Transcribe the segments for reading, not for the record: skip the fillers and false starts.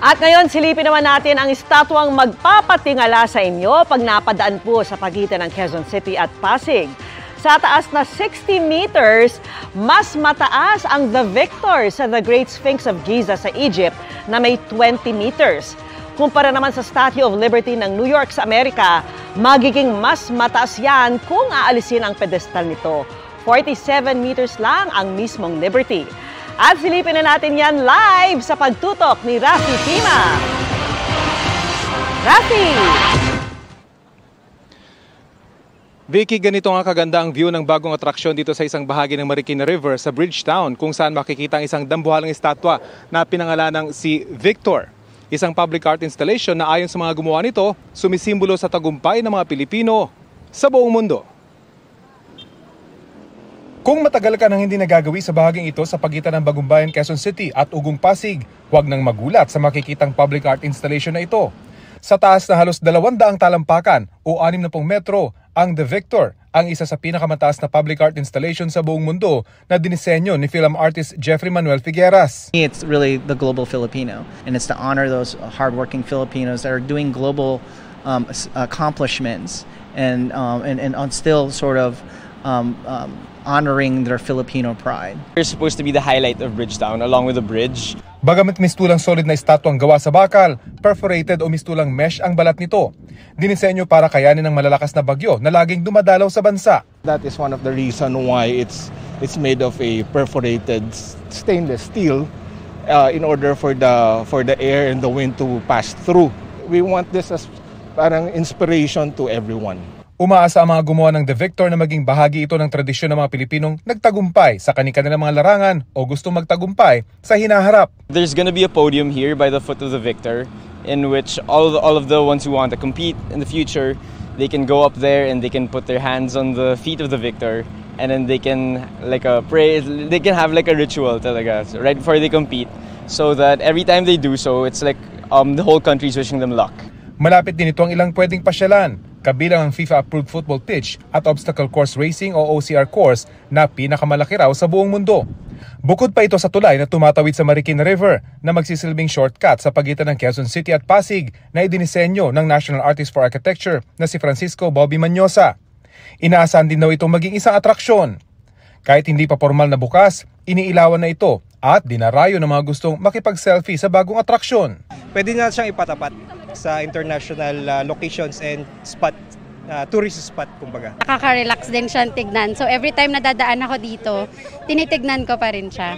At ngayon, silipin naman natin ang estatwang magpapatingala sa inyo pag napadaan po sa pagitan ng Quezon City at Pasig. Sa taas na 60 meters, mas mataas ang The Victor sa The Great Sphinx of Giza sa Egypt na may 20 meters. Kumpara naman sa Statue of Liberty ng New York sa Amerika, magiging mas mataas yan kung aalisin ang pedestal nito. 47 meters lang ang mismong Liberty. At silipin na natin yan live sa pagtutok ni Rafi Tima. Rafi! Vicky, ganito nga kaganda ang view ng bagong atraksyon dito sa isang bahagi ng Marikina River sa Bridgetown kung saan makikita ang isang dambuhalang estatwa na pinangalanang si Victor. Isang public art installation na ayon sa mga gumawa nito, sumisimbolo sa tagumpay ng mga Pilipino sa buong mundo. Kung matagal ka nang hindi nagagawi sa bahaging ito sa pagitan ng Bagumbayan, Quezon City at Ugong, Pasig, huwag nang magulat sa makikitang public art installation na ito. Sa taas na halos 200 talampakan o 60 metro, ang The Victor, ang isa sa pinakamataas na public art installation sa buong mundo na dinisenyo ni film artist Jeffrey Manuel Figueras. It's really the global Filipino, and it's to honor those hardworking Filipinos that are doing global accomplishments and still sort of honoring their Filipino pride. We're supposed to be the highlight of Bridgetown along with the bridge. Bagamat mistulang solid na estatwang gawa sa bakal, perforated o mistulang mesh ang balat nito. Dinisenyo para kayanin ng malalakas na bagyo na laging dumadalaw sa bansa. That is one of the reason why it's made of a perforated stainless steel in order for the air and the wind to pass through. We want this as parang inspiration to everyone. Umaasa ang mga gumawa ng The Victor na maging bahagi ito ng tradisyon ng mga Pilipinong nagtagumpay sa kanilang mga larangan o gustong magtagumpay sa hinaharap. There's gonna be a podium here by the foot of the Victor in which all of the ones who want to compete in the future, they can go up there and they can put their hands on the feet of the Victor and then they can pray, they can have like a ritual talaga right before they compete so that every time they do so, it's like the whole country is wishing them luck. Malapit din ito ang ilang pwedeng pasyalan, kabilang ang FIFA-approved football pitch at obstacle course racing o OCR course na pinakamalaki raw sa buong mundo. Bukod pa ito sa tulay na tumatawid sa Marikina River na magsisilbing shortcut sa pagitan ng Quezon City at Pasig na idinisenyo ng National Artist for Architecture na si Francisco Bobby Manyosa. Inaasahan din daw itong maging isang atraksyon. Kahit hindi pa formal na bukas, iniilawan na ito at dinarayo ng mga gustong makipag-selfie sa bagong atraksyon. Pwede na siyang ipatapat sa international locations and spot, tourist spot kumbaga. Nakaka-relax din siyang tignan. So every time na dadaan ako dito, tinitignan ko pa rin siya.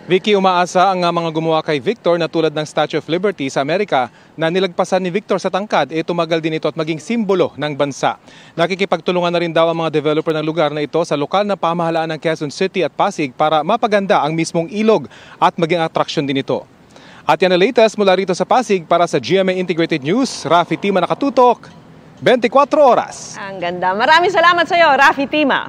Vicky, umaasa ang mga gumawa kay Victor na tulad ng Statue of Liberty sa Amerika na nilagpasan ni Victor sa tangkad, tumagal din ito at maging simbolo ng bansa. Nakikipagtulungan na rin daw ang mga developer ng lugar na ito sa lokal na pamahalaan ng Quezon City at Pasig para mapaganda ang mismong ilog at maging atraksyon din ito. At yan ang latest mula rito sa Pasig para sa GMA Integrated News. Rafi Tima nakatutok, 24 oras. Ang ganda. Maraming salamat sa iyo, Rafi Tima.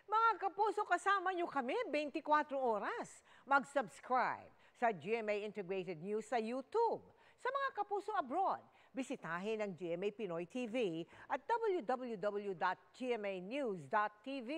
Mga kapuso, kasama nyo kami 24 oras. Mag-subscribe sa GMA Integrated News sa YouTube. Sa mga kapuso abroad, bisitahin ang GMA Pinoy TV at www.gmanews.tv.